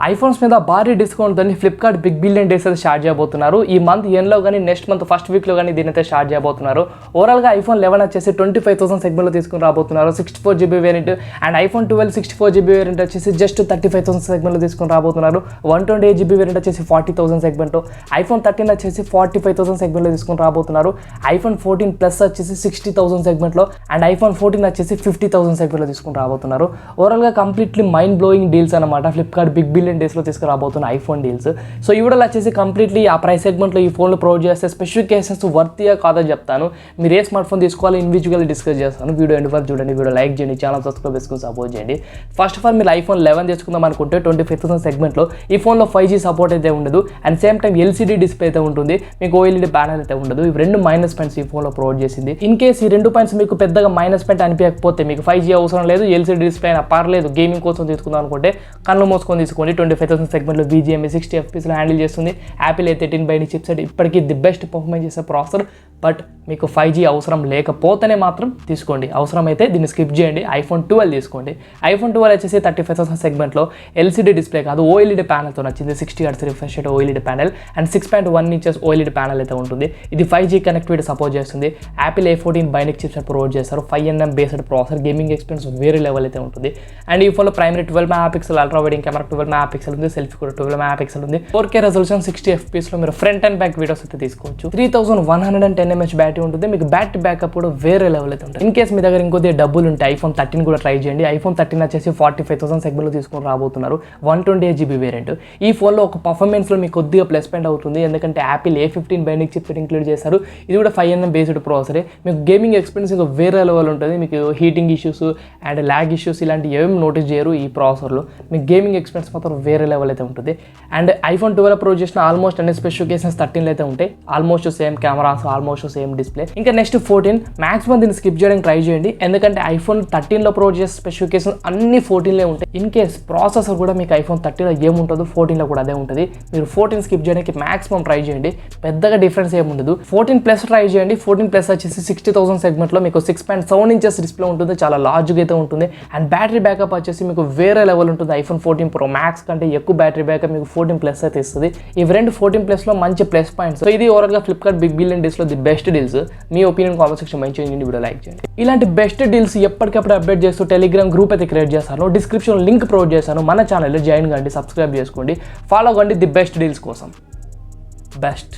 IPhones మీద భారీ discount అని ఫ్లిప్కార్ట్ బిగ్ బిలియన్ డేస్ అయితే స్టార్ట్ చేయబోతున్నారు. ఈ మంత్ ఎండ్లో కానీ నెక్స్ట్ మంత్ ఫస్ట్ వీక్లో కానీ దీని అయితే స్టార్ట్ చేయబోతున్నారు. ఓవరాల్గా ఐఫోన్ 11 వచ్చేసి 25,000 సెగ్మెంట్లో తీసుకుని రాబోతున్నారు. 64GB variant and iPhone 12 64GB variant వచ్చేసి జస్ట్ 35,000 సెగ్మెంట్లో తీసుకుని రాబోతున్నారు. 128GB వేరియంట్ వచ్చేసి 40,000 సెగ్మెంట్లో, ఐఫోన్ 13 వచ్చేసి 45,000 సెగ్మెంట్లో తీసుకుని రాబోతున్నారు. ఐఫోన్ 14 ప్లస్ వచ్చేసి 60,000 సెగ్మెంట్లో అండ్ ఐఫోన్ 14 వచ్చేసి 50,000 సెగ్మెంట్లో తీసుకుని రాబోతున్నారు. ఓవరాల్గా కంప్లీట్లీ మైండ్ బ్లోయింగ్ డీల్స్ అనమాట ఫ్లిప్కార్ట్ బిగ్ బిలియన్ డేస్లో తీసుకురాబోతున్న ఐఫోన్ డీల్స్. సో ఈ వీడియోలో వచ్చేసి కంప్లీట్లీ ఆ ప్రైస్ సెగ్మెంట్లో ఈ ఫోన్లు ప్రొవైడ్ చేస్తే స్పెసిఫికేషన్స్ వర్తియా కాదో చెప్తాను. మీరు ఏ స్మార్ట్ ఫోన్ తీసుకోవాలి ఇండివిజువల్ డిస్కస్ చేస్తాను. వీడియో ఎండ్ వరకు చూడండి, వీడియో లైక్ చేయండి, ఛానల్ సబ్స్క్రైబ్ చేసుకుని సపోర్ట్ చేయండి. ఫస్ట్ ఆఫ్ ఆల్ మీరు ఐఫోన్ 11 తీసుకుందాం అనుకుంటే 25,000 సెగ్మెంట్లో ఈ ఫోన్లో 5G సపోర్ట్ అయితే ఉండదు and same time LCD display అయితే ఉంటుంది, మీకు ఓఎల్ఈడీ ప్యానల్ అయితే ఉండదు. ఇవి రెండు మైనస్ పాయింట్స్ ఈ ఫోన్లో ప్రొవైడ్ చేసింది. ఇన్ కేస్ ఈ రెండు పాయింట్స్ మీకు పెద్దగా మైనస్ పాయింట్ అనిపించకపోతే, మీకు 5G అవసరం లేదు, ఎల్సీడీ డిస్ప్లే అయినా పర్లేదు, గేమింగ్ కోసం తీసుకుందాం అనుకుంటే కళ్ళు మోసుకొని తీసుకోండి. 25,000 సెగ్మెంట్లో BGMI 60fps హ్యాండిల్ చేస్తుంది. యాపిల్ A13 బైని చిప్సెట్ ఇప్పటికీ ది బెస్ట్ పర్ఫార్మెన్స్ చేసే ప్రాసెసర్. బట్ మీకు 5G అవసరం లేకపోతేనే మాత్రం తీసుకోండి, అవసరమైతే దీన్ని స్కిప్ చేయండి. ఐఫోన్ 12 తీసుకోండి. ఐఫోన్ 12 వచ్చేసి 35,000 సెగ్మెంట్లో ఎల్సీడీ డిస్ప్లే కాదు ఓఎల్ఈడీ ప్యానల్తో వచ్చింది. 60Hz refresh rate OLED panel and 6.1 inches OLED panel అయితే ఉంటుంది. ఇది 5G కనెక్టివిటీ సపోర్ట్ చేస్తుంది. యాపిల్ A14 బైనిక్ చిప్సెట్ ప్రొవైడ్ చేస్తారు. 5nm based processor, gaming experience వేరే లెవెల్ అయితే ఉంటుంది. అండ్ ఈ ఫోన్లో primary 12 megapixel, ultra వైడింగ్ camera 12 megapixel ఉంది, సెల్ఫీ కూడా 12 మెగాపిక్సెల్ ఉంది. 4K రెజల్యూషన్ 60fps లో మీరు ఫ్రంట్ అండ్ బ్యాక్ వీడియోస్ అయితే తీసుకోవచ్చు. 3110 mAh బ్యాటరీ ఉంటుంది. మీకు బ్యాటరీ బ్యాకప్ కూడా వేరే లెవెల్ అయితే ఉంటుంది. ఇన్ కేస్ మీ దగ్గర ఇంకొద్ది డబ్బులు ఉంటే ఐఫోన్ 13 కూడా ట్రై చేయండి. ఐఫోన్ 13 వచ్చేసి 45,000 సెగ్మెంట్లో తీసుకొని రాబోతున్నారు. 128GB variant. ఈ ఫోన్లో ఒక పర్ఫార్మెన్స్లో మీకు కొద్దిగా ప్లస్ పాయింట్ అవుతుంది, ఎందుకంటే యాపిల్ A15 బైనిక్ చిప్సెట్ ఇంక్లూడ్ చేశారు. ఇది కూడా 5nm బేస్డ్ ప్రాసెసరే. మీకు గేమింగ్ ఎక్స్పీరియన్స్ ఇంకా వేరే లెవెల్ ఉంటుంది. మీకు heating issues and lag issues ఇలాంటి ఏమేమి నోటీస్ చేయరు ఈ ప్రాసెసర్లో. మీకు గేమింగ్ ఎక్స్పీరియన్స్ మాత్రం వేరే లెవెల్ అయితే ఉంటుంది. అండ్ ఐఫోన్ 12 ప్రొవైడ్ చేసిన ఆల్మోస్ట్ అన్ని స్పెసిఫికేషన్స్ 13లో అయితే ఉంటాయి. Almost same cameras, almost same display. ఇంకా నెక్స్ట్ 14 మాక్సిమం దీన్ని స్కిప్ చేయడానికి ట్రై చేయండి, ఎందుకంటే ఐఫోన్ 13లో ప్రొవైడ్ చేసే స్పెసిఫికేషన్ అన్ని 14లో ఉంటాయి. ఇన్ కేస్ ప్రాసెసర్ కూడా మీకు ఐఫోన్ 13లో ఏముంటుందో 14లో కూడా అదే ఉంటుంది. మీరు 14 స్కిప్ చేయడానికి మాక్సిమం ట్రై చేయండి, పెద్దగా డిఫరెన్స్ ఏముండదు. 14 ప్లస్ ట్రై చేయండి. 14 ప్లస్ వచ్చేసి 60,000 సెగ్మెంట్లో మీకు 6.7 ఇంచెస్ డిస్ప్లే ఉంటుంది, చాలా లార్జ్గా అయితే ఉంటుంది. అండ్ బ్యాటరీ బ్యాకప్ వచ్చేసి మీకు వేరే లెవెల్ ఉంటుంది. ఐఫోన్ 14 Pro Max కంటే ఎక్కువ బ్యాటరీ బ్యాకప్ మీకు 14 ప్లస్ అయితే ఇస్తుంది. ఇవి రెండు 14 ప్లస్లో మంచి ప్లస్ పాయింట్స్. సో ఇది ఓవరాల్గా ఫ్లిప్కార్ట్ బిగ్ బిలియన్ డేస్లో the best deals. Me opinion comment section మంచి చేయండి, వీడియో లైక్ చేయండి. ఇలాంటి బెస్ట్ డీల్స్ ఎప్పటికప్పుడు అప్డేట్ చేస్తూ టెలిగ్రామ్ గ్రూప్ అయితే క్రియేట్ చేస్తాను. డిస్క్రిప్షన్ లింక్ ప్రొవైడ్ చేశాను. మన ఛానల్లో జాయిన్ కండి, సబ్స్క్రైబ్ చేసుకోండి, ఫాలో కండి ది బెస్ట్ డీల్స్ కోసం. బెస్ట్.